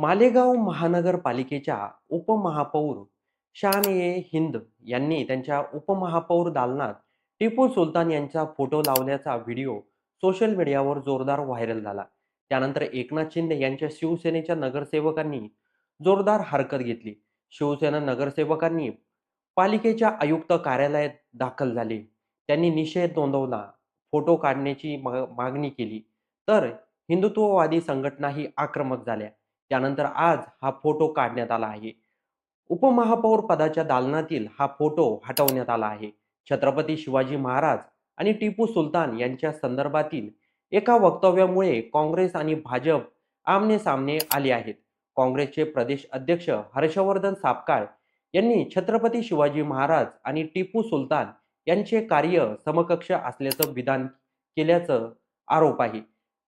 मालेगाव महानगरपालिकेच्या उपमहापौर शान-ए-हिंद यांनी त्यांच्या उपमहापौर दालनात टिपू सुलतान यांचा फोटो लावल्याचा व्हिडिओ सोशल मीडियावर जोरदार व्हायरल झाला. त्यानंतर एकनाथ शिंदे यांच्या शिवसेनेच्या नगरसेवकांनी जोरदार हरकत घेतली. शिवसेना नगरसेवकांनी पालिकेच्या आयुक्त कार्यालयात दाखल झाले. त्यांनी निषेध नोंदवला, फोटो काढण्याची मागणी केली. तर हिंदुत्ववादी संघटनाही आक्रमक झाल्या. त्यानंतर आज हा फोटो काढण्यात आला आहे. उपमहापौर पदाच्या दालनातील हा फोटो हटवण्यात आला आहे. छत्रपती शिवाजी महाराज आणि टिपू सुलतान यांच्या संदर्भातील एका वक्तव्यामुळे काँग्रेस आणि भाजप आमने-सामने आले आहेत. काँग्रेसचे प्रदेश अध्यक्ष हर्षवर्धन सापकाळ यांनी छत्रपती शिवाजी महाराज आणि टिपू सुलतान यांचे कार्य समकक्ष असल्याचं विधान केल्याचं आरोप आहे.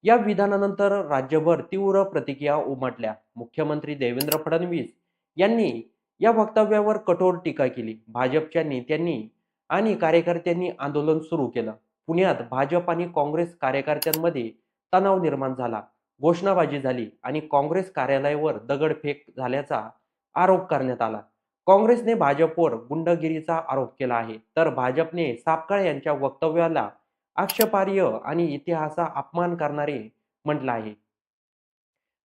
या विधानानंतर राज्यभर तीव्र प्रतिक्रिया उमटल्या. मुख्यमंत्री देवेंद्र फडणवीस यांनी या वक्तव्यावर कठोर टीका केली. भाजपच्या नेत्यांनी आणि कार्यकर्त्यांनी आंदोलन सुरू केलं. पुण्यात भाजप आणि काँग्रेस कार्यकर्त्यांमध्ये तणाव निर्माण झाला. घोषणाबाजी झाली आणि काँग्रेस कार्यालयावर दगडफेक झाल्याचा आरोप करण्यात आला. काँग्रेसने भाजपवर गुंडगिरीचा आरोप केला आहे, तर भाजपने सापकाळ यांच्या वक्तव्याला आक्षेपार्ह आणि इतिहासाचा अपमान करणारे म्हटलं आहे.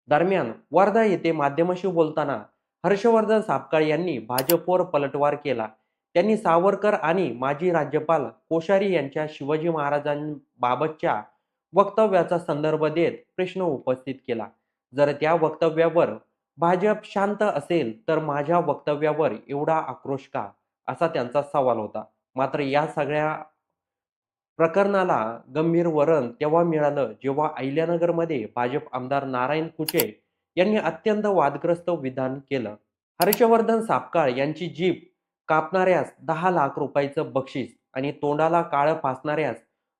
दरम्यान वर्धा येथे माध्यमांशी बोलताना हर्षवर्धन सापकाळ यांनी भाजपवर पलटवार केला. त्यांनी सावरकर आणि माजी राज्यपाल कोश्यारी यांच्या शिवाजी महाराजांबाबतच्या वक्तव्याचा संदर्भ देत प्रश्न उपस्थित केला. जर त्या वक्तव्यावर भाजप शांत असेल तर माझ्या वक्तव्यावर एवढा आक्रोश का, असा त्यांचा सवाल होता. मात्र या सगळ्या प्रकरणाला गंभीर वळण तेव्हा मिळालं जेव्हा अहिल्यानगरमध्ये भाजप आमदार नारायण कुचे यांनी अत्यंत वादग्रस्त विधान केलं. हर्षवर्धन सापकाळ यांची जीभ कापणाऱ्यास 10 लाख रुपयाचं बक्षीस आणि तोंडाला काळं फासणाऱ्यास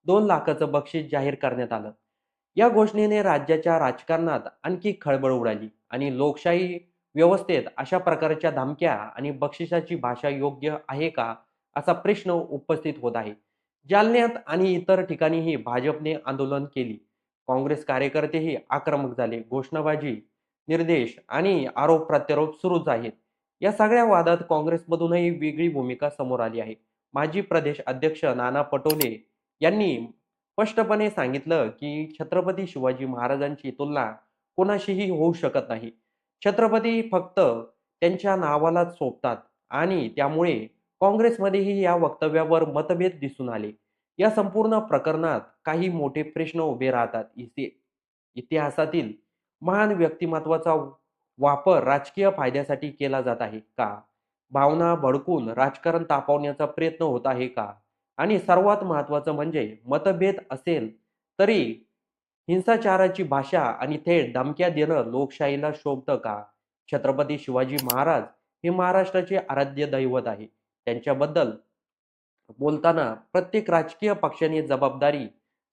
2 लाखाचं बक्षीस जाहीर करण्यात आलं. या घोषणेने राज्याच्या राजकारणात आणखी खळबळ उडाली आणि लोकशाही व्यवस्थेत अशा प्रकारच्या धमक्या आणि बक्षिसाची भाषा योग्य आहे का, असा प्रश्न उपस्थित होत आहे. जालन्यात आणि इतर ठिकाणीही भाजपने आंदोलन केली. काँग्रेस कार्यकर्तेही आक्रमक झाले. घोषणाबाजी, निर्देश आणि आरोप प्रत्यारोप सुरूच आहेत. या सगळ्या वादात काँग्रेसमधूनही वेगळी भूमिका समोर आली आहे. माजी प्रदेश अध्यक्ष नाना पटोले यांनी स्पष्टपणे सांगितलं की छत्रपती शिवाजी महाराजांची तुलना कोणाशीही होऊ शकत नाही. छत्रपती फक्त त्यांच्या नावालाच शोभतात आणि त्यामुळे काँग्रेसमध्येही या वक्तव्यावर मतभेद दिसून आले. या संपूर्ण प्रकरणात काही मोठे प्रश्न उभे राहतात. इतिहासातील महान व्यक्तिमत्वाचा वापर राजकीय फायद्यासाठी केला जात आहे का? भावना भडकून राजकारण तापवण्याचा प्रयत्न होत आहे का? आणि सर्वात महत्त्वाचं म्हणजे मतभेद असेल तरी हिंसाचाराची भाषा आणि थेट धमक्या देणं लोकशाहीला शोभतं का? छत्रपती शिवाजी महाराज हे महाराष्ट्राचे आराध्य दैवत आहे. त्यांच्याबद्दल बोलताना प्रत्येक राजकीय पक्षाने जबाबदारी,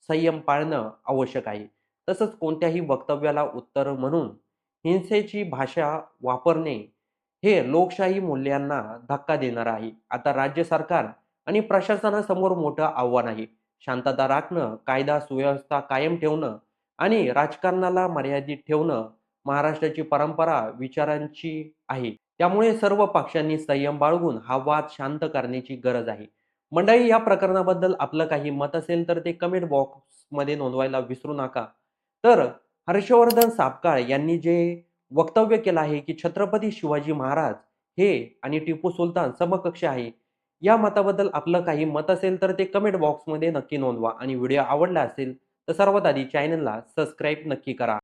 संयम पाळणं आवश्यक आहे. तसंच कोणत्याही वक्तव्याला उत्तर म्हणून हिंसेची भाषा वापरणे हे लोकशाही मूल्यांना धक्का देणार आहे. आता राज्य सरकार आणि प्रशासनासमोर मोठं आव्हान आहे. शांतता राखणं, कायदा सुव्यवस्था कायम ठेवणं आणि राजकारणाला मर्यादित ठेवणं महाराष्ट्राची परंपरा विचारांची आहे. त्यामुळे सर्व पक्षांनी संयम बाळगून हा वाद शांत करण्याची गरज आहे. मंडळी, या प्रकरणाबद्दल आपलं काही मत असेल तर ते कमेंट बॉक्समध्ये नोंदवायला विसरू नका. तर हर्षवर्धन सापकाळ यांनी जे वक्तव्य केलं आहे की छत्रपती शिवाजी महाराज हे आणि टिपू सुलतान समकक्ष आहे, या मताबद्दल आपलं काही मत असेल तर ते कमेंट बॉक्समध्ये नक्की नोंदवा आणि व्हिडिओ आवडला असेल तर सर्वात आधी चॅनलला सबस्क्राईब नक्की करा.